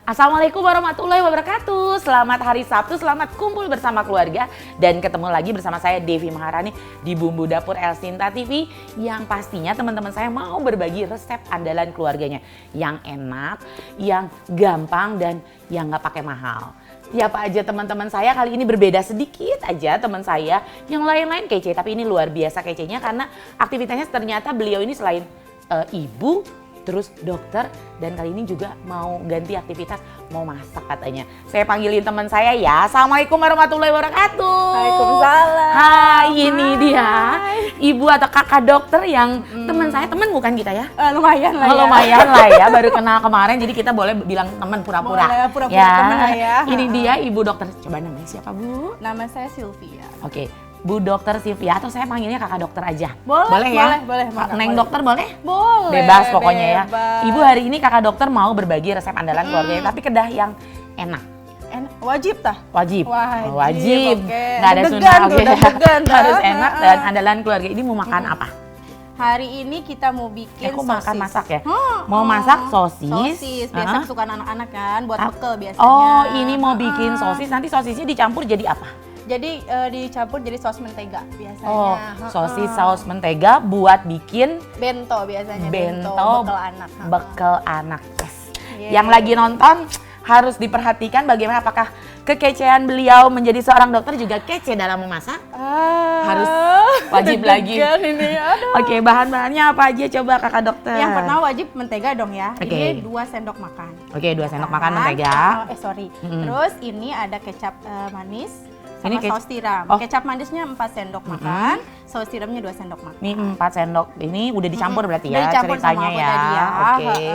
Assalamualaikum warahmatullahi wabarakatuh. Selamat hari Sabtu, selamat kumpul bersama keluarga. Dan ketemu lagi bersama saya Devi Maharani di Bumbu Dapur Elsinta TV. Yang pastinya teman-teman saya mau berbagi resep andalan keluarganya. Yang enak, yang gampang, dan yang gak pakai mahal. Siapa aja teman-teman saya kali ini berbeda sedikit aja teman saya. Yang lain-lain kece, tapi ini luar biasa kecenya karena aktivitasnya ternyata beliau ini selain ibu, terus dokter, dan kali ini juga mau ganti aktivitas, mau masak katanya. Saya panggilin teman saya ya. Assalamualaikum warahmatullahi wabarakatuh. Waalaikumsalam. Hai, ini dia ibu atau kakak dokter yang teman saya, teman bukan kita ya? Lumayan lah ya. Lumayan lah ya, baru kenal kemarin jadi kita boleh bilang teman pura-pura. Boleh pura-pura ya. teman lah ya. Ini dia ibu dokter. Coba namanya siapa, Bu? Nama saya Sylvia. Oke. Bu Dokter Sylvia, atau saya panggilnya kakak dokter aja. Boleh ya? boleh. Neng dokter boleh? Boleh. Bebas pokoknya ya. Bebas. Ibu hari ini kakak dokter mau berbagi resep andalan keluarganya, tapi kedah yang enak. Wajib tah? Wajib. Wajib. Okay. Nggak ada Deg-degan sunnah. Deg-degan. Harus enak dan andalan keluarga ini mau makan apa? Hari ini kita mau bikin Kok sosis. makan masak ya? Mau masak sosis. Sosis, biasa kesukaan anak-anak kan, buat bekal biasanya. Oh, ini mau bikin sosis, nanti sosisnya dicampur jadi apa? Jadi dicampur jadi saus mentega biasanya. Oh, sosis saus mentega buat bikin bento biasanya. Bento bekal anak. Bekal anak. Yes. Yeah. Yang lagi nonton harus diperhatikan bagaimana apakah kekecehan beliau menjadi seorang dokter juga kece dalam memasak. Harus wajib lagi. Ini, Oke, bahan-bahannya apa aja coba kakak dokter? Yang pertama wajib mentega dong ya. Oke. Ini 2 sendok makan. Oke, 2 sendok makan mentega. Terus ini ada kecap manis sama Ini saus tiram. Oh. Kecap manisnya 4 sendok makan, saus tiramnya 2 sendok makan. Ini 4 sendok. Ini udah dicampur berarti Udah ya dicampur ceritanya sama aku ya. tadi ya. Oke.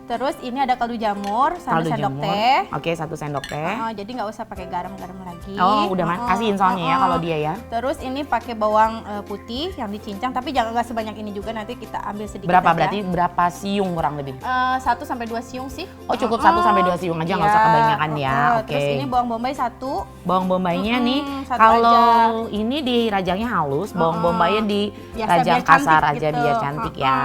Terus ini ada kaldu jamur, 1 Kaldu sendok jamur. teh. Oke, 1 sendok teh. Jadi nggak usah pakai garam-garam lagi. Oh, udah kasihin soalnya ya kalau dia ya. Terus ini pakai bawang putih yang dicincang, tapi jangan nggak sebanyak ini juga, nanti kita ambil sedikit Berapa aja. berarti berapa siung kurang lebih? 1 sampai 2 siung sih. Oh, cukup 1 sampai 2 siung aja, nggak usah kebanyakan ya. Oke. Terus ini bawang bombay 1. Bawang bombaynya nih, satu kalau ini dirajangnya halus, bawang bombaynya dirajang biar kasar cantik aja gitu. biar cantik ya.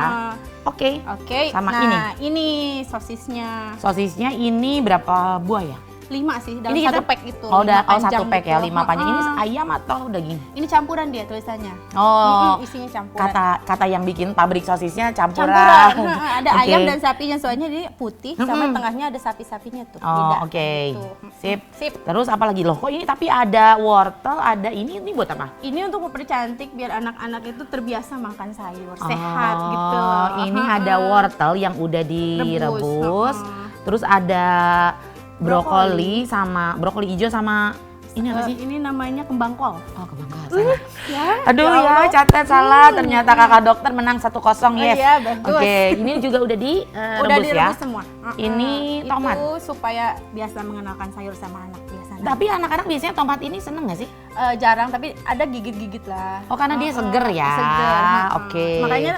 Oke. Oke, Sama ini sosisnya. Sosisnya ini berapa buah ya? 5 sih, dalam Ini 1 kita pack itu. Oh, 5 1 pack ya, gitu. 5 panjang. Ini ayam atau daging? Ini campuran dia tulisannya. Oh, Isinya campuran. kata yang bikin pabrik sosisnya campuran. Ada Oke. ayam dan sapinya, soalnya dia putih sama tengahnya ada sapi-sapinya tuh. Oh, oke. Gitu. Sip. Terus apa lagi loh? Kok ini tapi ada wortel, ada ini buat apa? Ini untuk mempercantik biar anak-anak itu terbiasa makan sayur, sehat gitu. Ini ada wortel yang udah direbus. Terus ada brokoli sama brokoli hijau sama ini apa sih? Ini namanya kembang kol. Oh, kembang kol. Salah. Ya, Aduh ya, catat salah. Ternyata kakak dokter menang 1-0, yes. Iya, bagus. Oke, ini juga udah Udah direbus ya. direbus semua. Ini tomat. Itu supaya biasa mengenalkan sayur sama anak biasanya. Tapi anak-anak biasanya tomat ini seneng gak sih? Jarang, tapi ada gigit-gigit lah. Oh, karena dia seger ya. Seger. Oke. Makanya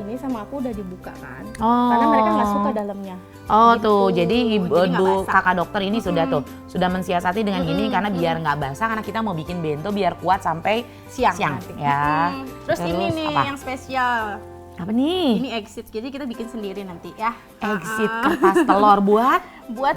ini sama aku udah dibuka kan. Oh. Karena mereka nggak suka dalamnya. Oh gitu. tuh, jadi nggak ibu basah. kakak dokter ini sudah mensiasati dengan gini karena biar nggak basah, karena kita mau bikin bento biar kuat sampai siang nanti. ya. Terus ini nih apa? yang spesial. Apa nih? Ini exit, jadi kita bikin sendiri nanti ya. Exit kertas telur buat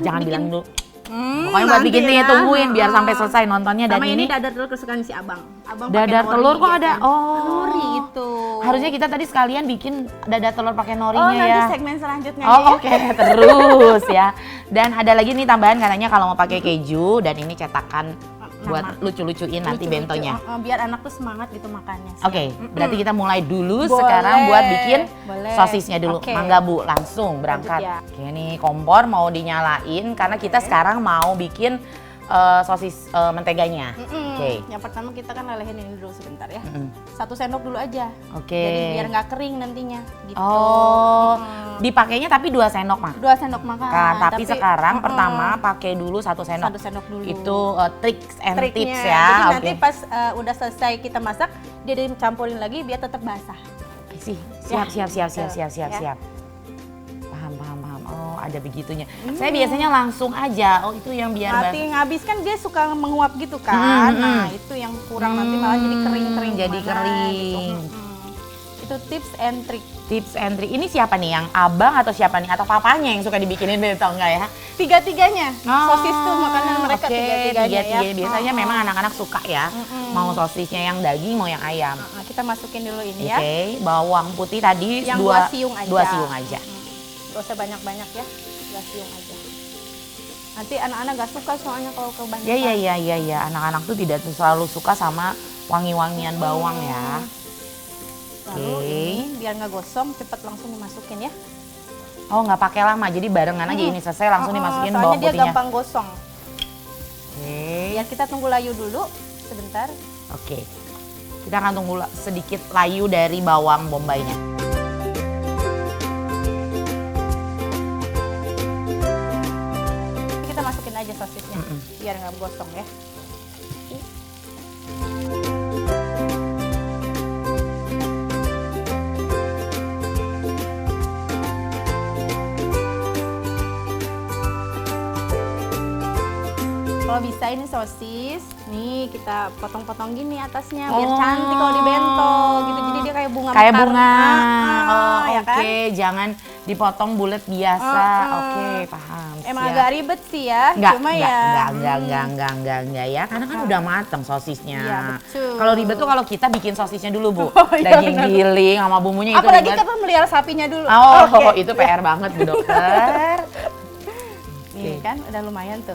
Jangan bilang dulu. Pokoknya buat bikin nih, tungguin biar sampai selesai nontonnya. Dan sama ini ini dadar telur kesukaan si abang. Abang dadar pakai telur nori kok ada? biasanya. Oh, Nori itu. harusnya kita tadi sekalian bikin dadar telur pakai Oh, norinya nanti ya. segmen selanjutnya Oh ya. oke, terus ya. Dan ada lagi nih tambahan katanya kalau mau pakai keju, dan ini cetakan buat lucu-lucuin nanti Lucu-lucu. bentonya. Biar anak tuh semangat gitu makannya. Oke, berarti kita mulai dulu Boleh, sekarang buat bikin boleh. sosisnya dulu. Oke. Mangga Bu, langsung berangkat. ya. Oke, nih kompor mau dinyalain karena kita sekarang mau bikin sosis menteganya. Oke. Yang pertama kita kan lelehin ini dulu sebentar ya. 1 sendok dulu aja. Oke. Jadi biar nggak kering nantinya. Gitu. Oh, dipakainya tapi 2 sendok mah. 2 sendok makan. Nah, tapi sekarang pertama pakai dulu 1 sendok. 1 sendok dulu. Itu tricks and Triknya. tips ya. Jadi Oke. nanti pas udah selesai kita masak, dia dicampurin lagi biar tetap basah. Siap. Ya. Paham. Oh, ada begitunya. Saya biasanya langsung aja. Oh, itu yang biar Ngabis kan dia suka menguap gitu kan. Nah, itu yang kurang nanti malah jadi kering-kering. jadi gimana kering. Gitu. Itu tips and trick. Tips and trick. Ini siapa nih? Yang abang atau siapa nih? Atau papanya yang suka dibikinin atau enggak ya? Tiga-tiganya. Sosis tuh makanan mereka tiga-tiganya ya. Biasanya memang anak-anak suka ya. Mau sosisnya yang daging, mau yang ayam. Kita masukin dulu ini ya. Oke, bawang putih tadi yang dua siung aja. 2 siung aja. Gak usah banyak-banyak ya. 2 siung aja. Nanti anak-anak gak suka soalnya kalau kebanyakan. Iya. Anak-anak tuh tidak selalu suka sama wangi-wangian bawang ya. Lalu ini biar nggak gosong, cepat langsung dimasukin ya. Oh, nggak pakai lama, jadi barengan aja ini selesai langsung dimasukin bawang putihnya. Soalnya dia gampang gosong. Biar kita tunggu layu dulu sebentar. Oke. Kita akan tunggu sedikit layu dari bawang bombaynya. Kita masukin aja sosisnya, biar nggak gosong ya. Kalau bisa ini sosis, nih kita potong-potong gini atasnya biar cantik kalau dibento gitu. Jadi dia kayak bunga Kayak mekar. bunga. Ya kan? Oke, jangan dipotong bulat biasa. Oke, paham. Emang siap. agak ribet sih ya, cuma enggak ya, karena kan udah mateng sosisnya. Iya, betul. Kalau ribet tuh kalau kita bikin sosisnya dulu, Bu. Iya, Daging giling sama bumbunya itu apalagi ribet. kita melihara sapinya dulu. Oh, itu PR banget, Bu Dokter. Nih kan udah lumayan tuh.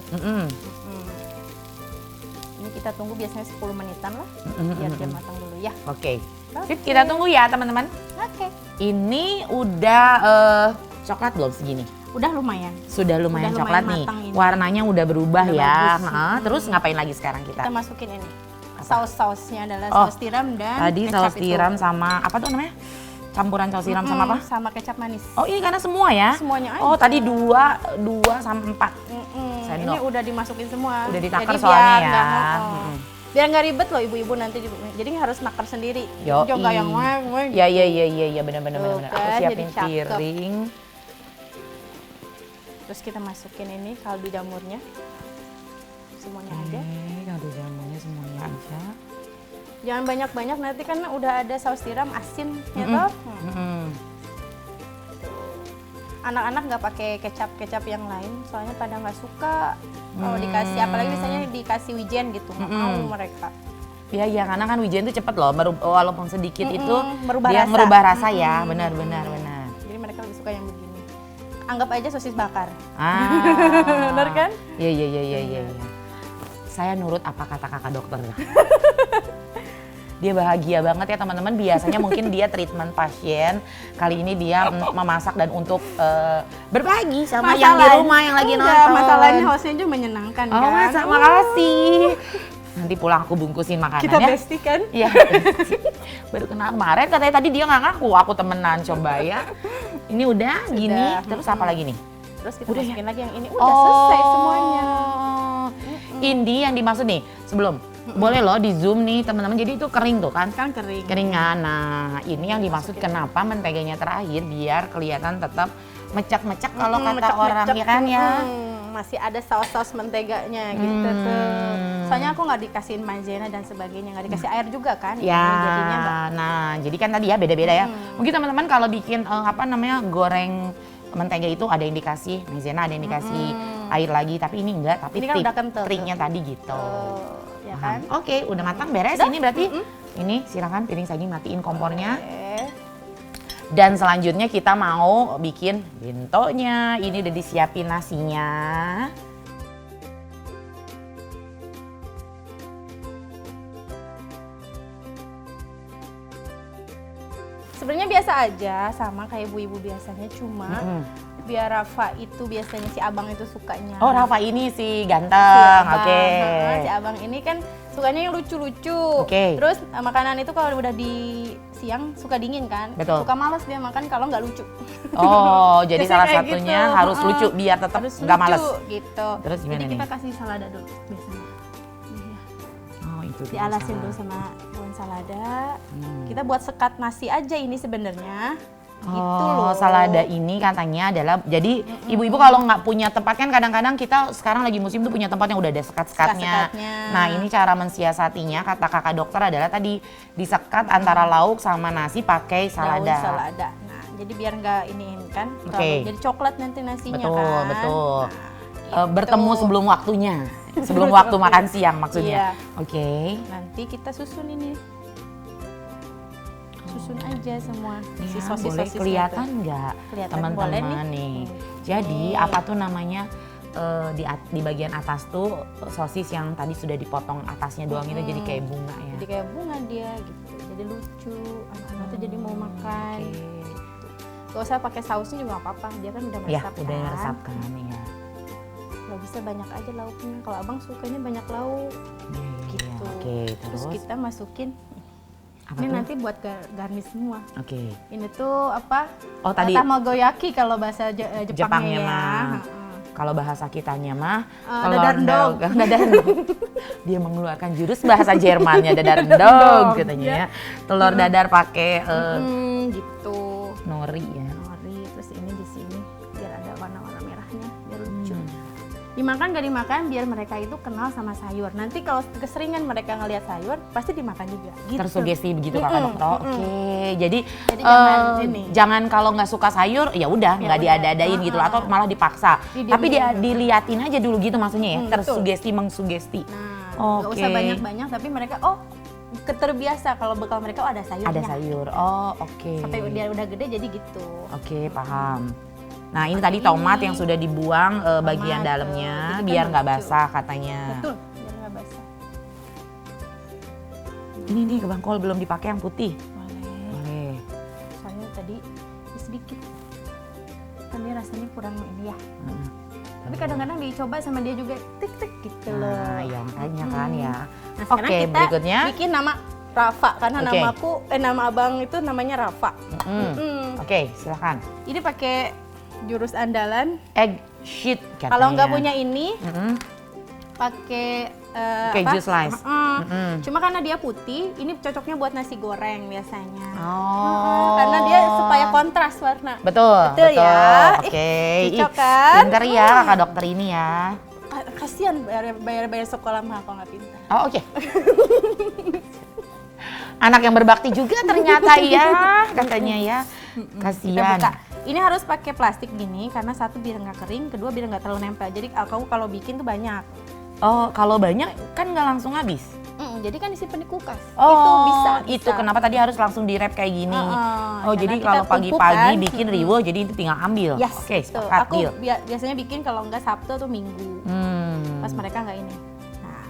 Ini kita tunggu biasanya 10 menitan lah, biar dia matang dulu ya. Oke. Sip, kita tunggu ya teman-teman. Oke. Ini udah coklat belum segini? Udah lumayan. Sudah lumayan Udah coklat lumayan nih. matang ini. Warnanya udah berubah Udah ya. bagus. Nah, terus ngapain lagi sekarang kita? Kita masukin ini. Saus-sausnya adalah saus tiram dan Tadi kecap saus itu. tiram sama apa tuh namanya? Campuran saus tiram sama apa? Sama kecap manis. Oh, ini karena semua ya? Semuanya aja. Oh, tadi 2 sampai 4. Ini Sendok. udah dimasukin semua. Udah ditakar Jadi soalnya biar ya. nggak, biar nggak ribet loh ibu-ibu nanti. Jadi harus nakar sendiri. Yoi. Jangan yang weng. Iya, benar-benar. Tuh Aku kan, siapin jadi cakep. piring. Terus kita masukin ini kaldu jamurnya. Semuanya aja. Kaldu jamurnya semuanya aja. Jangan banyak-banyak, nanti kan udah ada saus tiram asin ya toh. Anak-anak nggak pakai kecap yang lain, soalnya pada nggak suka kalau dikasih, apalagi misalnya dikasih wijen gitu, nggak mau mereka. Iya, karena kan wijen itu cepet loh, walaupun sedikit itu merubah dia rasa. merubah rasa ya, benar. Jadi mereka lebih suka yang begini. Anggap aja sosis bakar. Benar kan? Iya. Saya nurut apa kata kakak dokter. Dia bahagia banget ya teman-teman. Biasanya mungkin dia treatment pasien. Kali ini dia memasak dan untuk berbagi sama yang di rumah yang lagi nonton. Masalahnya hostnya juga menyenangkan kan. Makasih. Nanti pulang aku bungkusin makanan Kita ya. bestie kan? Iya. Baru kenal kemarin katanya tadi dia nggak ngaku. Aku temenan, coba ya. Ini udah gini. Terus apa lagi nih? Terus kita masukin lagi yang ini. Udah selesai semuanya. Ini yang dimaksud nih sebelum. Boleh loh di zoom nih teman-teman, jadi itu kering tuh kan? Kan kering. Keringan. Nah ini yang dimaksud kenapa menteganya terakhir biar kelihatan tetap mecak-mecak kalau kata orang ya kan ya. Masih ada saus-saus menteganya gitu tuh. Soalnya aku nggak dikasihin maizena dan sebagainya, nggak dikasih air juga kan. Ya, jadinya nah jadi kan tadi ya beda-beda ya. Mungkin teman-teman kalau bikin goreng mentega itu ada yang dikasih maizena, ada yang dikasih air lagi, tapi ini enggak, tapi ini kan udah kental. triknya tadi gitu. Ya kan? Oke, udah matang beres ini berarti. Ini silakan piring saji matiin kompornya. Dan selanjutnya kita mau bikin bentonya. Ini udah disiapin nasinya. Sebenarnya biasa aja, sama kayak ibu-ibu biasanya, cuma biar Rafa itu biasanya si abang itu sukanya. Oh, Rafa ini si ganteng, oke. Si abang ini kan sukanya yang lucu-lucu. Oke. Terus makanan itu kalau udah di siang suka dingin kan. Betul. Suka males dia makan kalau nggak lucu. Oh, jadi Biasanya salah kayak satunya gitu. harus lucu biar tetap Harus nggak lucu, males. gitu. Terus gimana Jadi nih? kita kasih salada dulu biasanya. Oh, itu Dialasin dulu sama daun salada. Kita buat sekat nasi aja ini sebenarnya. Gitu loh. salada ini katanya adalah, jadi ibu-ibu kalau nggak punya tempat, kan kadang-kadang kita sekarang lagi musim tuh punya tempat yang udah ada sekat-sekatnya. Sekat-sekatnya. Nah ini cara mensiasatinya, kata kakak dokter adalah tadi disekat antara lauk sama nasi pakai Daun salada. salada. Nah, jadi biar nggak iniin kan, Oke. terlalu jadi coklat nanti nasinya Betul, kan. betul. Nah, Bertemu gitu. sebelum waktunya, sebelum waktu makan siang maksudnya. Iya. Oke. Nanti kita susun ini. Susun aja semua. Si Ya, boleh sosis-sosisnya kelihatan tuh. nggak Kelihatan, boleh teman-teman nih. nih. Hmm. Jadi Nih. apa tuh namanya, di bagian atas tuh sosis yang tadi sudah dipotong atasnya doang itu jadi kayak bunga ya. Jadi kayak bunga dia gitu. Jadi lucu. Anak-anak tuh jadi mau makan. Oke. Gak usah pakai sausnya juga gak apa-apa. Dia kan udah Ya, meresap udah kan. meresap kan ya. Kalau bisa banyak aja lauknya. Kalau abang sukanya banyak lauk. Iya, Gitu. Oke, Terus terus kita masukin. apa Ini tuh? nanti buat garnish semua. Oke. Ini tuh apa? Oh, tadi Tamagoyaki kalau bahasa Jepangnya Jepangnya ya. mah. Heeh. kalau bahasa kitanya mah dadar dog. dadar dog. Dia mengeluarkan jurus bahasa Jermannya dadar dog dog, katanya ya. ya. Telur dadar pakai Gitu. nori ya. Nori, terus ini di sini biar ada warna-warna merahnya, biar lucu. Hmm. Dimakan gak dimakan biar mereka itu kenal sama sayur. Nanti kalau keseringan mereka ngelihat sayur, pasti dimakan juga. Gitu. Tersugesti begitu kakak dokter. Oke, jadi jangan ini. jangan kalau nggak suka sayur ya udah Ya nggak udah. diada-adain gitu loh, atau malah dipaksa. Didiamin Tapi dia dulu. diliatin aja dulu gitu maksudnya ya. Betul. Tersugesti mengsugesti. Nah, nggak usah Oke. banyak-banyak, tapi mereka terbiasa kalau bekal mereka ada sayurnya. Ada sayur. Oh, oke. Sampai dia udah gede jadi gitu. Oke, paham. Nah, ini tadi tomat yang sudah dibuang bagian Tomat, dalamnya jadi kan biar nggak lucu. basah katanya. Betul, biar nggak basah. Ini nih kebangkol belum dipakai yang putih. Boleh. Boleh. Soalnya tadi sedikit. Kan dia rasanya kurang ini ya. Heeh. Tapi kadang-kadang dicoba sama dia juga tik-tik gitu loh. Nah, ya makanya kan ya. Nah, sekarang Oke, kita berikutnya. bikin nama Rafa karena Oke. nama abang itu namanya Rafa. Oke, silakan. Ini pakai jurus andalan. Egg sheet katanya. Kalau nggak punya ini, Mm-mm. pakai Keju slice. Cuma karena dia putih, ini cocoknya buat nasi goreng biasanya. Oh. Karena dia supaya kontras warna. Betul, Betul betul. ya. Oke. Cocok Ih, kan? pinter ya kakak dokter ini ya. Kasihan bayar sekolah mah kalau nggak pintar. Oh, oke. Anak yang berbakti juga ternyata ya, katanya ya. Kita Kasihan. buka. Ini harus pakai plastik gini karena satu biar nggak kering, kedua biar nggak terlalu nempel. Jadi aku kalau bikin tuh banyak. Oh, kalau banyak kan nggak langsung habis. Jadi kan disimpan di kulkas. Oh, Itu bisa. itu kenapa tadi harus langsung direp kayak gini. Oh, karena jadi kita kalau tumpuk pagi-pagi kan. bikin riwo, jadi itu tinggal ambil. Yes, Oke, betul. sepakat Aku deal. biasanya bikin kalau nggak Sabtu atau Minggu. Pas mereka nggak ini. Nah,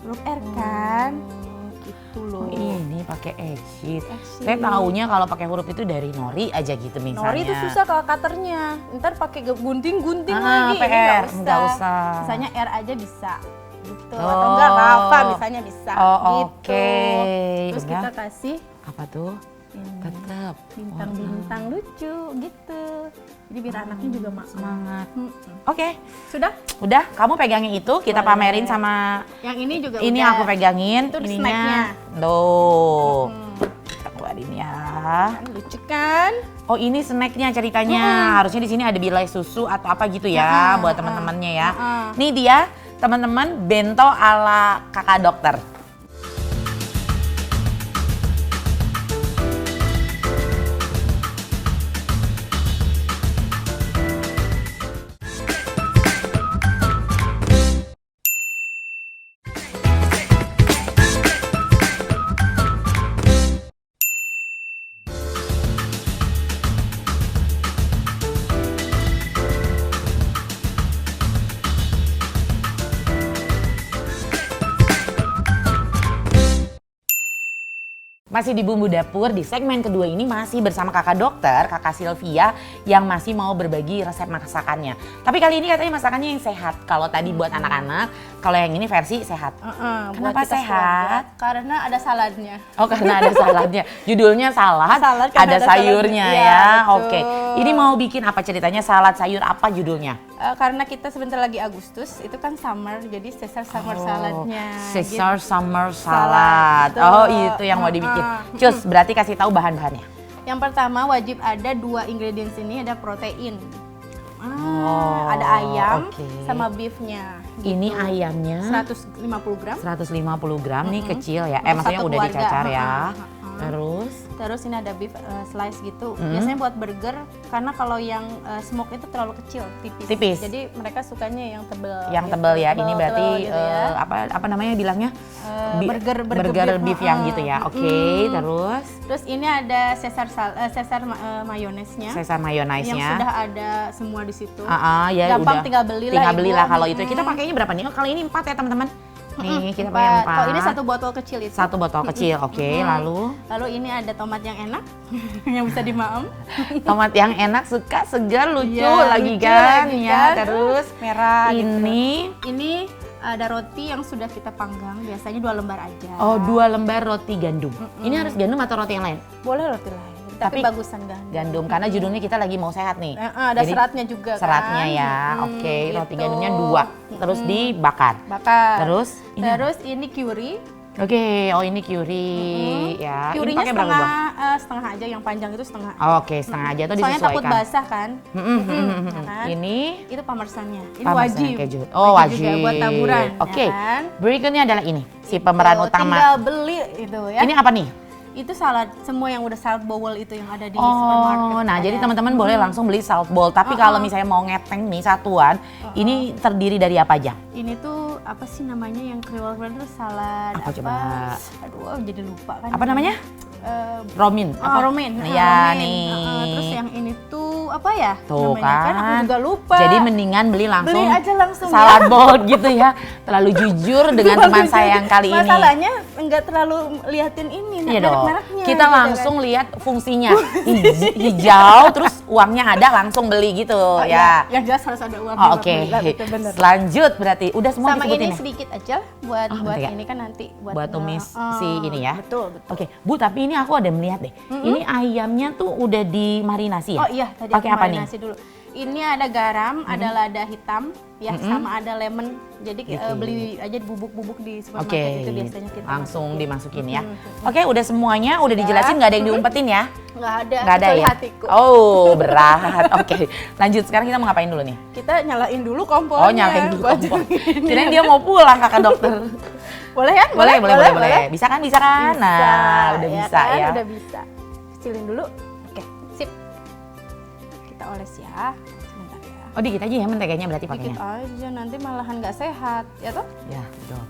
huruf R kan? Gitu loh. Oh, ini pakai egg sheet. Egg sheet. Saya taunya kalau pakai huruf itu dari nori aja gitu misalnya. Nori itu susah kalau cutternya. Ntar pakai gunting-gunting Ah, lagi. Ini PR, nggak usah. Misalnya R aja bisa. Gitu. Oh. Atau enggak Rafa misalnya bisa. Oh, gitu. oke. Terus Udah. kita kasih Apa tuh? ini, Tetep. bintang-bintang lucu gitu. Jadi biar anaknya juga Semangat. Mm-mm. Oke, Sudah? udah. Kamu pegangin itu, kita Boleh. pamerin sama Yang ini juga ini udah. aku pegangin. Itu ininya. snacknya. Tuh. Kita keluarin ya. Kan lucu kan? Oh, ini snacknya ceritanya. Harusnya di sini ada bilai susu atau apa gitu ya buat teman-temannya ya. Nih dia, teman-teman, bento ala kakak dokter. Masih di Bumbu Dapur, di segmen kedua ini masih bersama kakak dokter, kakak Sylvia yang masih mau berbagi resep masakannya. Tapi kali ini katanya masakannya yang sehat. Kalau tadi buat anak-anak, kalau yang ini versi sehat. Buat Kenapa kita sehat? sekeluarga, karena ada saladnya. Oh, karena ada saladnya. Judulnya salad, Salad karena ada ada sayurnya saladnya. ya. Iya, betul. Oke. Ini mau bikin apa ceritanya? Salad sayur apa judulnya? Karena kita sebentar lagi Agustus, itu kan summer, jadi Caesar summer saladnya. Caesar gitu. summer salad. Salad, Oh, betul. itu yang mau dibikin. Cus, berarti kasih tahu bahan-bahannya. Yang pertama wajib ada 2 ingredients ini, ada protein. Oh, Ada ayam oke. sama beefnya. Ini ayamnya 150 gram. 150 gram nih kecil ya. Untuk Maksudnya satu udah keluarga. dicacar ya. Heeh. Terus ini ada beef slice gitu. Biasanya buat burger, karena kalau yang smoke itu terlalu kecil, tipis. Tipis. Jadi mereka sukanya yang tebel. Yang gitu. tebel ya. Ini Tebel, berarti tebel gitu ya. apa namanya bilangnya? Burger beef yang gitu ya. Oke, terus Terus ini ada Caesar mayonesnya. Caesar Yang mayonnaise-nya. sudah ada semua di situ. Ya Gampang, udah. tinggal beli lah, Tinggal Ibu. belilah kalau itu. Kita pakainya berapa nih? Oh, kali ini 4 ya teman-teman. Nih, kita pakai 4. Kalau ini 1 botol kecil itu. 1 botol kecil. Oke, lalu Lalu ini ada tomat yang enak yang bisa dimaem. tomat yang enak, suka, segar, lucu Iya, lagi lucu kan lagi ya. kan. Terus Merah gitu. ini Ada roti yang sudah kita panggang, biasanya 2 lembar aja. oh 2 lembar roti gandum. Ini harus gandum atau roti yang lain? Boleh roti lain, tapi bagusan gandum. Gandum karena judulnya kita lagi mau sehat nih. Ada Jadi, seratnya juga seratnya kan. ya. Oke, roti gitu. gandumnya 2. Terus dibakar. Bakar. Terus ini Terus ini curry. Oke, oh ini curry ya. Ini Currynya pakai berapa buah? setengah aja, yang panjang itu setengah. Oke, setengah aja tuh Soalnya takut disesuaikan. basah kan. Ya kan? Ini Itu parmesannya. Ini parmesan wajib. keju. Oh, wajib. juga buat taburan. Oke. Ya kan? Berikutnya adalah ini, si pemeran Tuh, utama. Tinggal beli itu ya. Ini apa nih? Itu salad, semua yang udah salad bowl itu yang ada di Oh, supermarket. nah ada. jadi teman-teman boleh langsung beli salt bowl. Tapi kalau misalnya mau ngeteng nih satuan, ini terdiri dari apa aja? Ini tuh apa sih namanya yang kriwel itu salad Apa coba? Aduh, jadi lupa kan. Apa namanya? Eh, Romin. romaine. Iya romaine. nih. Terus yang ini tuh apa ya? Tuh namanya kan. Aku juga lupa. Jadi mendingan beli langsung. Beli aja langsung salad bowl gitu ya. Terlalu jujur dengan teman saya yang kali ini. Masalahnya nggak terlalu liatin ini Iya dong. merek-mereknya. Kita gitu langsung lihat fungsinya. Hijau terus uangnya ada langsung beli gitu kan. ya. Yang jelas harus ada uang. Oh, Oke. Bener. Lanjut berarti. Udah semua Sama disebutin ini ya? sedikit aja buat mentega. ini kan nanti Buat tumis si ini ya. Betul, betul. Oke, Bu, tapi ini aku ada melihat deh. Ini ayamnya tuh udah dimarinasi ya? Oh iya, tadi Pakai aku apa nih? marinasi dulu. Ini ada garam, ada lada hitam, ya sama ada lemon. Jadi beli aja bubuk-bubuk di Oke, supermarket itu biasanya kita langsung masukin. dimasukin ya. Oke, udah semuanya, udah dijelasin, nggak ada yang diumpetin ya? Nggak ada, Nggak ada kecuali ya? hatiku. Oh, berat. Oke, lanjut. Sekarang kita mau ngapain dulu nih? Kita nyalain dulu kompornya. Oh, nyalain dulu buat kompor. ini. Kirain dia mau pulang kakak dokter. Boleh ya? Boleh. Bisa kan? Bisa kan? Bisa, Nah, udah bisa kan? ya. Udah bisa. Kecilin dulu. Oke, sip. Kita oles ya. Sebentar ya. Oh, dikit aja ya menteganya berarti Dikit pakainya? aja, nanti malahan nggak sehat, ya toh? Ya, betul.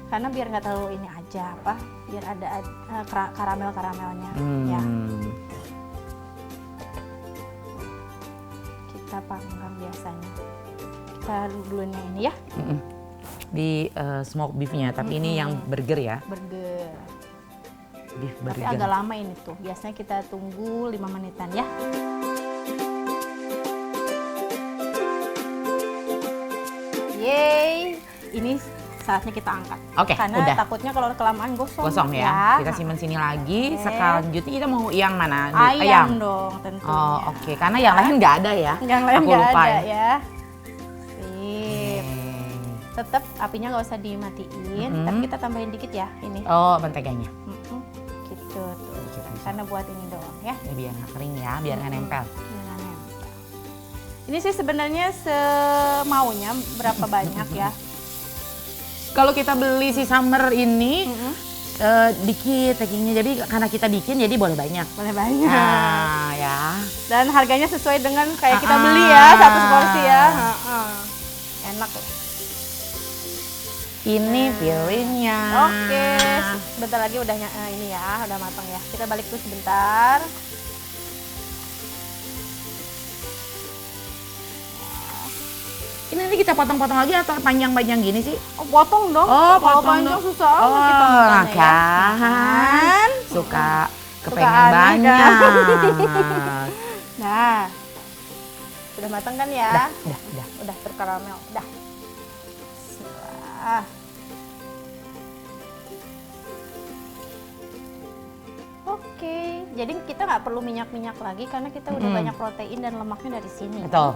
Karena biar nggak terlalu ini aja, apa? Biar ada karamel-karamelnya, ya. Kita panggang biasanya. Kita duluin yang ini ya, Di smoke beefnya, tapi ini yang burger ya? burger. Beef Tapi burger. agak lama ini tuh, biasanya kita tunggu 5 menitan ya. Yeay, ini saatnya kita angkat. Oke, Karena udah. takutnya kalau kelamaan gosong. Kosong ya. Kita simpen sini lagi. Selanjutnya kita mau yang mana? Ayam dong tentunya. Oh, oke. Karena yang lain nggak ada ya. Yang lain Aku nggak lupa ada ya. ya. Sip. Tetap apinya nggak usah dimatiin, tapi kita tambahin dikit ya ini. Oh, menteganya. Gitu tuh. Dikit aja. Karena buat ini doang ya. Ya, biar nggak kering ya, biar nggak nempel. Jangan nempel. Ini sih sebenarnya semaunya berapa banyak ya. Kalau kita beli si summer ini dikit takingnya, jadi karena kita bikin jadi boleh banyak. Boleh banyak. Nah, ya. Dan harganya sesuai dengan kayak kita beli ya, satu porsi ya. Enak loh. Ini piringnya. Oke, sebentar lagi udah ini ya, udah matang ya. Kita balik dulu sebentar. Ini nanti kita potong-potong lagi atau panjang-panjang gini sih? Oh, potong dong. Oh, Kalau potong panjang dong. susah Oh, kita makannya ya. kan. Suka kepengen aneh banyak. kan? Nah, sudah matang kan ya? Udah. Udah berkaramel, udah. Bismillah. Oke, jadi kita nggak perlu minyak-minyak lagi karena kita udah banyak protein dan lemaknya dari sini. Betul.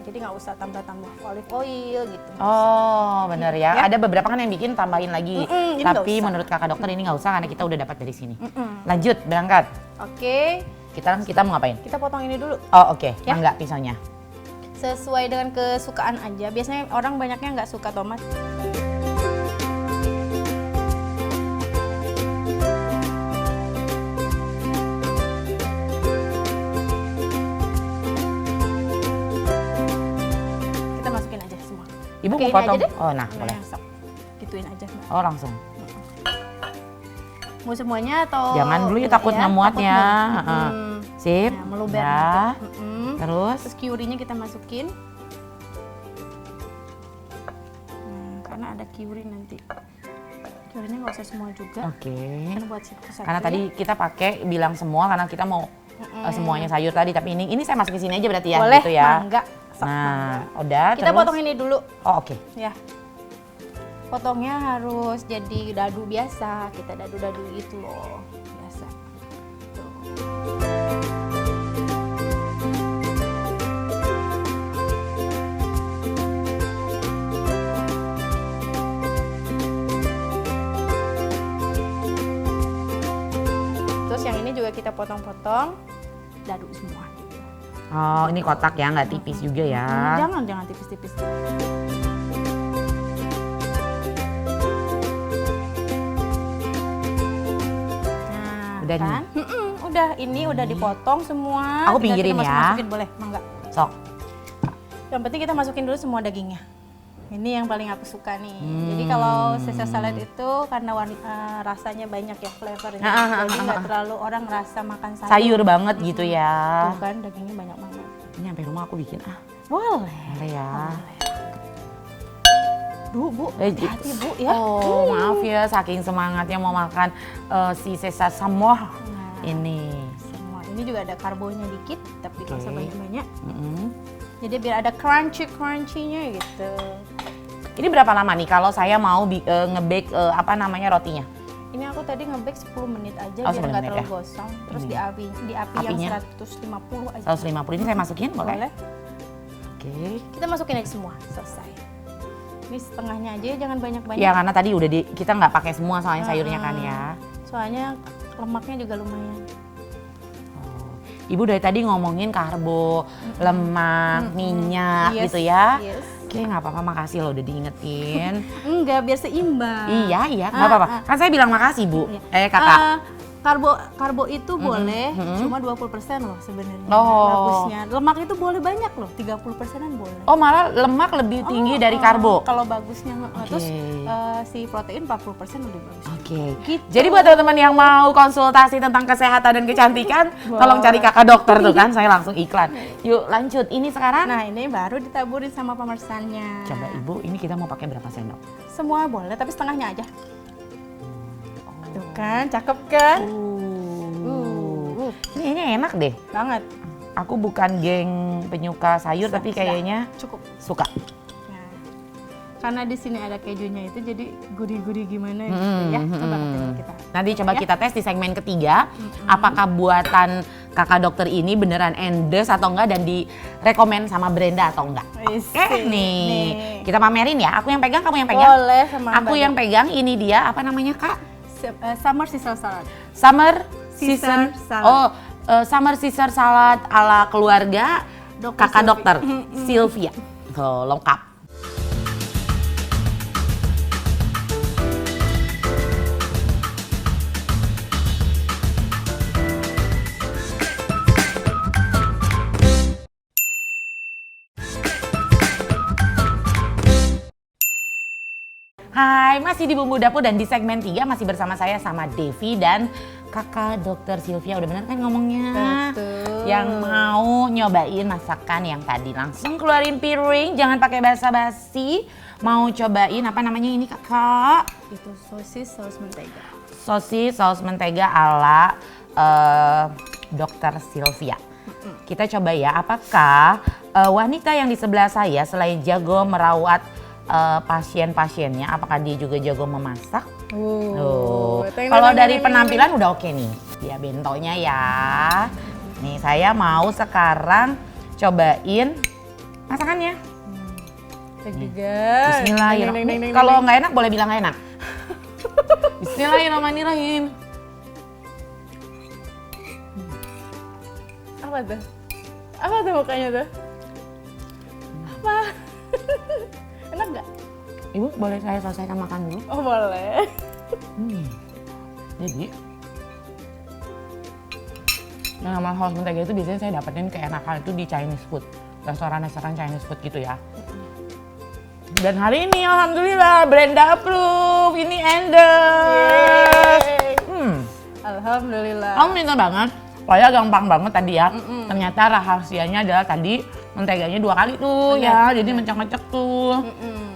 Jadi nggak usah tambah-tambah olive oil gitu. Oh, bener ya. Ya. Ada beberapa kan yang bikin tambahin lagi. Ini nggak Tapi usah. menurut kakak dokter ini nggak usah karena kita udah dapat dari sini. Lanjut, berangkat. Oke, Kita mau ngapain? Kita potong ini dulu. Oh oke, Ya. enggak pisaunya. Sesuai dengan kesukaan aja. Biasanya orang banyaknya nggak suka tomat. Kita masukin aja semua. Ibu Pakai mau ini potong? aja deh. Oh nah, boleh. Sok. Gituin aja, Mbak. Oh langsung. Mau semuanya atau Jangan dulu ya, takut nggak muat ya. Sip. Nah, meluber Ya. gitu. Terus? Terus curry-nya kita masukin. Nah, karena ada curry nanti. Curry-nya nggak usah semua juga. Oke. Karena buat satu-satu. Karena tadi kita pakai bilang semua karena kita mau semuanya sayur tadi, tapi ini saya masukin sini aja berarti ya, boleh, gitu ya. mangga. Sok, Nah, mangga. udah. Kita terus? potong ini dulu, Oh oke. ya. Potongnya harus jadi dadu biasa. Kita dadu-dadu gitu loh, biasa. Tuh. Terus yang ini juga kita potong-potong, dadu semua. Gitu. Oh ini kotak ya, nggak tipis juga ya. Jangan tipis-tipis. Nah, Udah nih? kan? Udah, ini udah dipotong semua. Aku Tinggal pinggirin kita ya. Masukin boleh, mangga. Sok. Yang penting kita masukin dulu semua dagingnya. Ini yang paling aku suka nih. Jadi kalau Caesar salad itu karena rasanya banyak ya flavornya. Jadi nggak terlalu orang ngerasa makan sayur. Sayur banget gitu ya. Tuh kan dagingnya banyak banget. Ini sampai rumah aku bikin Boleh. boleh ya. Bu, hati-hati Bu ya. Oh maaf ya, saking semangatnya mau makan si Caesar semua ini. Semua. Ini juga ada karbonya dikit, tapi nggak usah banyak-banyak. Mm-mm. Jadi biar ada crunchy-nya gitu. Ini berapa lama nih kalau saya mau nge-bake rotinya? Ini aku tadi nge-bake 10 menit aja Oh, biar 10 nggak menit terlalu ya? gosong. Terus Ini. di api yang Apinya? 150 aja. 150 ini saya masukin boleh? Boleh. Oke. Kita masukin aja semua, selesai. Ini setengahnya aja ya, jangan banyak-banyak. Ya karena tadi udah kita nggak pakai semua soalnya sayurnya kan ya. Soalnya lemaknya juga lumayan. Ibu dari tadi ngomongin karbo, lemak, minyak Yes, gitu ya. yes. Oke nggak apa-apa, makasih loh udah diingetin. Enggak, biar seimbang. Iya nggak apa-apa. Kan saya bilang makasih Bu. Iya. Kakak. Karbo itu boleh, cuma 20% loh sebenarnya. Oh. Bagusnya. Lemak itu boleh banyak loh, 30%-an boleh. Oh malah lemak lebih tinggi dari karbo. Kalau bagusnya. Oke. Terus si protein 40% lebih bagus. Oke. Gitu. Jadi buat teman-teman yang mau konsultasi tentang kesehatan dan kecantikan, tolong cari kakak dokter tuh kan. Saya langsung iklan. Yuk lanjut. Ini sekarang. Nah ini baru ditaburin sama pemesannya. Coba Ibu, ini kita mau pakai berapa sendok? Semua boleh, tapi setengahnya aja. Tuh kan, cakep kan? Ini enak deh. Banget. Aku bukan geng penyuka sayur, tapi kayaknya Cukup. suka. Nah, karena di sini ada kejunya itu jadi gurih-gurih gimana gitu ya. Coba katanya kita. Nanti coba kita tes di segmen ketiga, apakah buatan kakak dokter ini beneran endes atau enggak dan direkomend sama Brenda atau enggak. Oke nih, kita pamerin ya. Aku yang pegang, kamu yang pegang. Boleh sama Aku Mbak yang pegang, ini dia apa namanya Kak? Summer Caesar salad. Summer Caesar season. salad. Oh, Summer Caesar salad ala keluarga kakak Sylvia. dokter Sylvia. Oh, lengkap. Hai, masih di Bumbu Dapur dan di segmen 3 masih bersama saya sama Devi dan kakak dokter Sylvia. Udah bener kan ngomongnya? Betul. Yang mau nyobain masakan yang tadi langsung keluarin piring, jangan pakai basa-basi. Mau cobain apa namanya ini kakak? Itu sosis saus mentega. Sosis saus mentega ala dokter Sylvia. Kita coba ya, apakah wanita yang di sebelah saya selain jago merawat pasien-pasiennya, apakah dia juga jago memasak? Kalau dari penampilan udah oke nih, dia bentonya ya. Nih saya mau sekarang cobain masakannya. Juga. Bismillahirrahmanirrahim. Kalau nggak enak boleh bilang nggak enak. Bismillahirrahmanirrahim. Apa tuh? Apa tuh mukanya tuh? Apa? Enak nggak? Ibu boleh saya selesaikan makan dulu? Oh boleh. Jadi yang nama saus mentega itu biasanya saya dapetin keenakan itu di Chinese food, restoran-restoran Chinese food gitu ya. Dan hari ini alhamdulillah Brenda approve, ini endorse. Alhamdulillah. Kamu minta banget, soalnya gampang banget tadi ya. Ternyata rahasianya adalah tadi menteganya 2 kali tuh ya, jadi mencek-mencek tuh.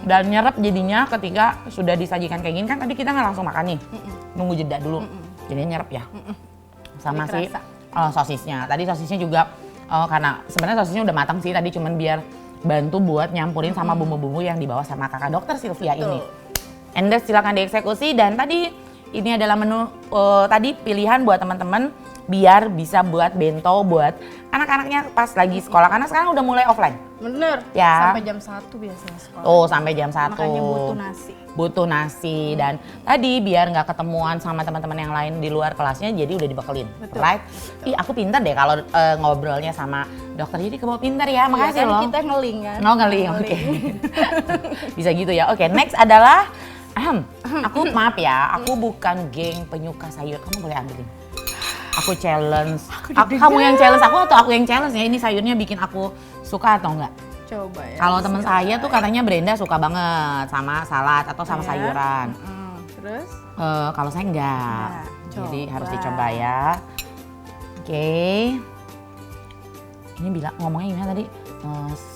Dan nyerap jadinya ketika sudah disajikan kayak gini kan tadi kita nggak langsung makan nih, nunggu jeda dulu. Jadi nyerap ya. Sama si sosisnya. Tadi sosisnya juga karena sebenarnya sosisnya udah matang sih, tadi cuman biar bantu buat nyampurin sama bumbu-bumbu yang dibawa sama kakak dokter Sylvia ini. Endorse silakan dieksekusi dan tadi ini adalah menu tadi pilihan buat teman-teman biar bisa buat bento buat anak-anaknya pas lagi sekolah karena sekarang udah mulai offline. Bener. Ya. Sampai jam 1 biasanya sekolah. Oh, sampai jam 1. Makanya butuh nasi. Butuh nasi dan tadi biar nggak ketemuan sama teman-teman yang lain di luar kelasnya jadi udah dibekelin. Betul. Right? Ih, aku pintar deh kalau ngobrolnya sama dokter. Jadi kebawa pintar ya. Makasih kan loh. kita ngeling kan. Oh, ngeling. Oke. Bisa gitu ya. Oke, next adalah aku maaf ya, aku bukan geng penyuka sayur. Kamu boleh ambilin. Aku challenge. Kamu yang challenge aku atau aku yang challenge ya? Ini sayurnya bikin aku suka atau enggak? Coba ya. Kalau teman saya tuh katanya Brenda suka banget sama salad atau sama sayuran. Terus? Kalau saya enggak. Jadi harus dicoba ya. Oke. Ini bilang ngomongnya gimana tadi?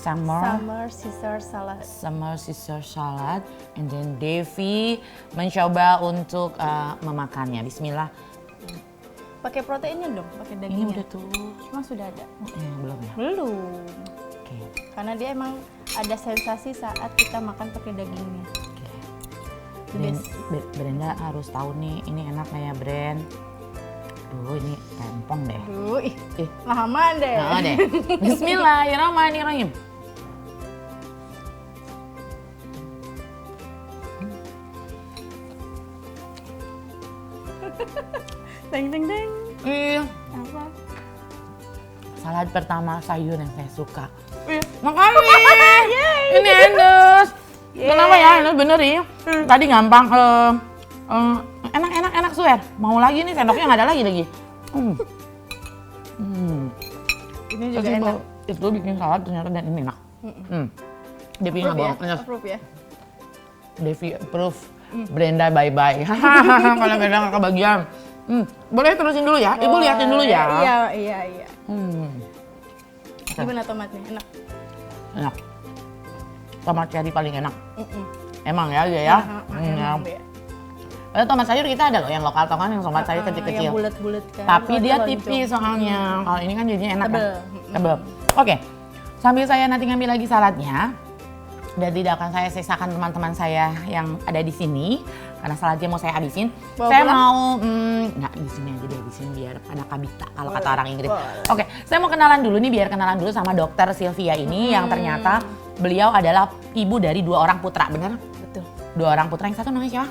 Summer Caesar salad. Summer Caesar salad. And then Devi mencoba untuk memakannya. Bismillah. Pakai proteinnya dong, pakai Ini dagingnya. udah tuh. Emang sudah ada? Belum ya? Belum. Oke. Karena dia emang ada sensasi saat kita makan pakai dagingnya. Brenda harus tahu nih, ini enak nggak ya Bren? Duh, ini rempong deh. Duh, lama deh. Nah, deh. Bismillahirrahmanirrahim. Deng deng deng. Iya. Apa? Salad pertama sayur yang saya suka. Makasih. Ini endorse. Kenapa ya? Ini bener ya. Tadi gampang. Enak swear. Mau lagi nih sendoknya nggak ada lagi. Ini juga enak. Itu bikin salad ternyata dan ini enak. Devi nggak bohong. Approve ya. Devi approve. Brenda bye-bye. Kalau Brenda nggak kebagian. Boleh terusin dulu ya? Ibu liatin dulu ya. Iya. Gimana tomatnya? Enak? Enak. Tomat cherry paling enak. Emang ya, iya ya? Emang ya. Tomat sayur kita ada loh yang lokal, tau kan yang tomat sayur kecil-kecil. Yang bulat-bulat kan. Tapi dia tipis soalnya. Kalau ini kan jadinya enak tebel. kan? Tebel. Oke, sambil saya nanti ngambil lagi saladnya. Dan tidak akan saya sisakan teman-teman saya yang ada di sini karena saladnya mau saya habisin. Saya mau nggak di sini aja deh, di sini biar ada kabita kalau kata orang Inggris. Oke, saya mau kenalan dulu nih, biar kenalan dulu sama dokter Sylvia ini yang ternyata beliau adalah ibu dari 2 orang putra, benar? Betul. 2 orang putra, yang satu namanya siapa?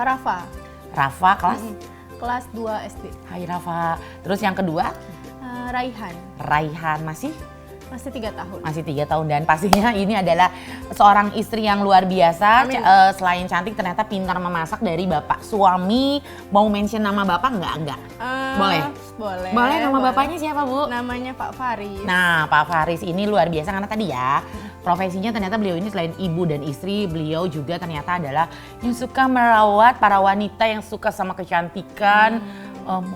Rafa. Rafa kelas? Kelas 2 SD. Hai Rafa. Terus yang kedua? Raihan. Raihan masih? Masih 3 tahun. Masih 3 tahun dan pastinya ini adalah seorang istri yang luar biasa. Selain cantik ternyata pintar memasak dari bapak suami. Mau mention nama bapak nggak? Boleh? Boleh, nama bapaknya siapa Bu? Namanya Pak Faris. Nah Pak Faris ini luar biasa karena tadi ya profesinya ternyata beliau ini selain ibu dan istri, beliau juga ternyata adalah yang suka merawat para wanita yang suka sama kecantikan.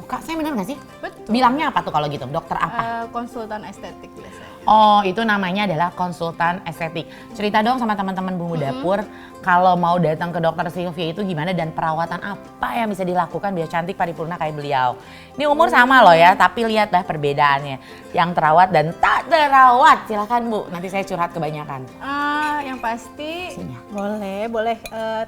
Kak, saya benar nggak sih? Betul. Bilangnya apa tuh kalau gitu? Dokter apa? Konsultan estetik biasanya. Oh, itu namanya adalah konsultan estetik. Cerita dong sama teman-teman Bumbu Dapur, kalau mau datang ke dokter Sylvia itu gimana dan perawatan apa yang bisa dilakukan biar cantik paripurna kayak beliau. Ini umur sama loh ya, tapi lihatlah perbedaannya. Yang terawat dan tak terawat. Silakan Bu, nanti saya curhat kebanyakan. Yang pasti boleh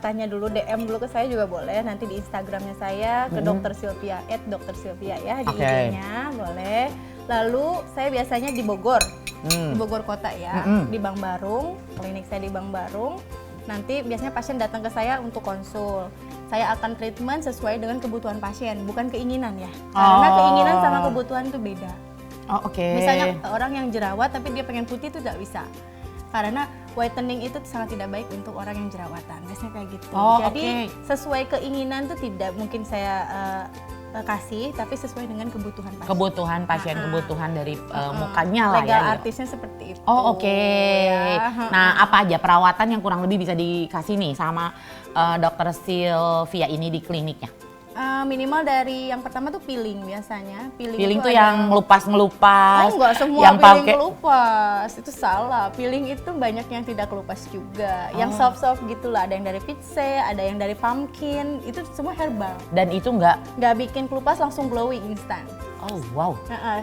tanya dulu, DM dulu ke saya juga boleh. Nanti di Instagramnya saya ke Dr. Sylvia @Dr. Sylvia ya, di IG-nya boleh. Lalu saya biasanya di Bogor, di Bogor kota ya, di Bang Barung, klinik saya di Bang Barung. Nanti biasanya pasien datang ke saya untuk konsul. Saya akan treatment sesuai dengan kebutuhan pasien, bukan keinginan ya. Karena keinginan sama kebutuhan itu beda. Oh, oke. Misalnya orang yang jerawat tapi dia pengen putih itu tidak bisa. Karena whitening itu sangat tidak baik untuk orang yang jerawatan. Biasanya kayak gitu. Oh, jadi sesuai keinginan tuh tidak mungkin saya kasih, tapi sesuai dengan kebutuhan pasien. Kebutuhan pasien, kebutuhan dari mukanya lah legal ya. artisnya seperti itu. Oh, oke. Ya. Nah, apa aja perawatan yang kurang lebih bisa dikasih nih sama Dokter Sylvia ini di kliniknya? Minimal dari yang pertama tuh peeling biasanya. Peeling tuh ada yang ngelupas-ngelupas. Oh, enggak semua yang peeling pakai kelupas, itu salah. Peeling itu banyak yang tidak kelupas juga. Yang soft-soft gitulah, ada yang dari peach, ada yang dari pumpkin, itu semua herbal. dan itu Nggak bikin kelupas langsung glowing instan. Oh, wow.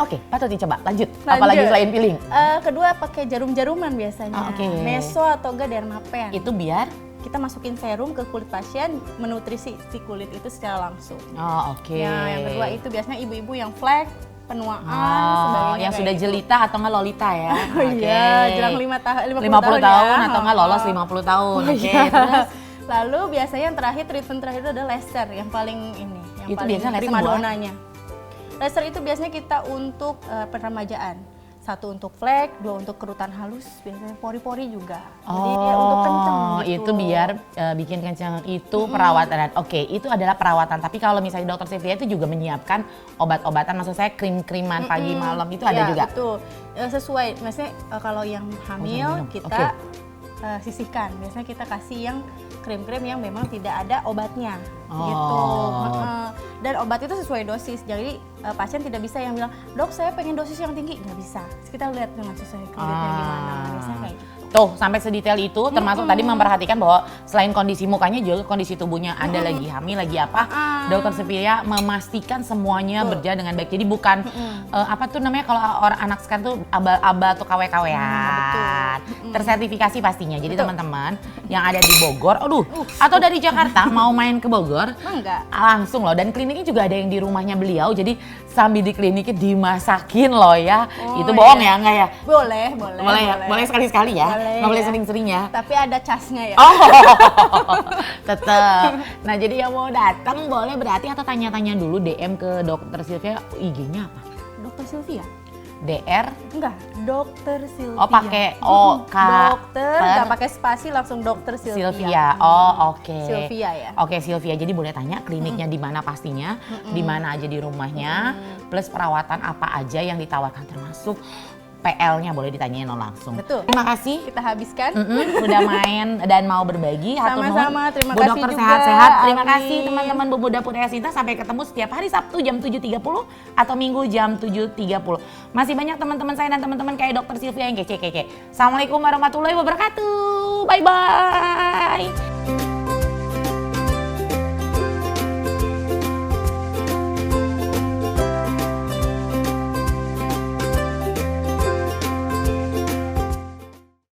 Oke, patut dicoba. Lanjut. Lanjut. Apalagi selain peeling? Kedua pakai jarum-jaruman biasanya. Oke. Meso atau enggak dermapen. Itu biar Kita masukin serum ke kulit pasien, menutrisi si kulit itu secara langsung. Oh, oke. Ya, yang kedua itu biasanya ibu-ibu yang flek, penuaan, Oh, sebagainya. yang kayak sudah gitu. jelita atau enggak lolita ya? Oh iya, jelang 50 50 tahun ya. atau enggak lolos 50 tahun. Oke, terus Lalu biasanya yang terakhir, treatment terakhir itu ada laser yang paling ini, yang Itu paling biasanya laser prima buat? donanya. Laser itu biasanya kita untuk peremajaan. Satu untuk flek, dua untuk kerutan halus, biasanya pori-pori juga. Jadi dia untuk kenceng gitu. Itu biar bikin kenceng. Itu perawatan. Oke, itu adalah perawatan. Tapi kalau misalnya Dokter Sylvia itu juga menyiapkan obat-obatan, maksud saya krim-kriman pagi malam itu ada Ya, juga. betul. Sesuai, maksudnya kalau yang hamil minum. kita sisihkan. Biasanya kita kasih yang krim-krim yang memang tidak ada obatnya, gitu. Dan obat itu sesuai dosis. Jadi pasien tidak bisa yang bilang, dok saya pengen dosis yang tinggi, nggak bisa. Kita lihat dengan sesuai kulitnya gimana. Biasanya kayak gitu. Tuh, sampai sedetail itu, termasuk tadi memperhatikan bahwa selain kondisi mukanya juga kondisi tubuhnya Anda lagi hamil, lagi apa, Dokter Sylvia memastikan semuanya berjalan dengan baik. Jadi bukan apa tuh namanya kalau orang anak sekarang tuh aba-aba atau KW-KW-an. Tersertifikasi pastinya. Jadi teman-teman yang ada di Bogor, atau dari Jakarta mau main ke Bogor, Enggak. langsung loh. Dan kliniknya juga ada yang di rumahnya beliau. Jadi sambil di kliniknya dimasakin loh ya. Itu bohong ya, enggak ya? Boleh. Boleh ya? Boleh sekali-sekali ya? Boleh, Nggak boleh ya. sering-sering ya? Tapi ada casnya ya. Oh, tetep. Nah, jadi yang mau datang boleh berarti atau tanya-tanya dulu DM ke Dokter Sylvia, IG-nya apa? Dokter Sylvia? DR? Enggak, Dokter Sylvia. Oh, pakai OK. Dokter, nggak pakai spasi, langsung Dokter Sylvia. Sylvia. Oh, oke. Sylvia ya. Oke, Sylvia. Jadi boleh tanya kliniknya di mana pastinya, di mana aja di rumahnya, plus perawatan apa aja yang ditawarkan termasuk PL-nya boleh ditanyain langsung. Betul. Terima kasih. Kita habiskan. Udah main dan mau berbagi. Hatur Sama-sama, nuhun. terima Bu kasih Dokter juga. sehat-sehat. Terima Amin. kasih teman-teman Bumbu Dapur Elsinta. Sampai ketemu setiap hari Sabtu jam 7.30 atau Minggu jam 7.30. Masih banyak teman-teman saya dan teman-teman kayak Dokter Sylvia yang kece-kece. Assalamualaikum warahmatullahi wabarakatuh. Bye-bye.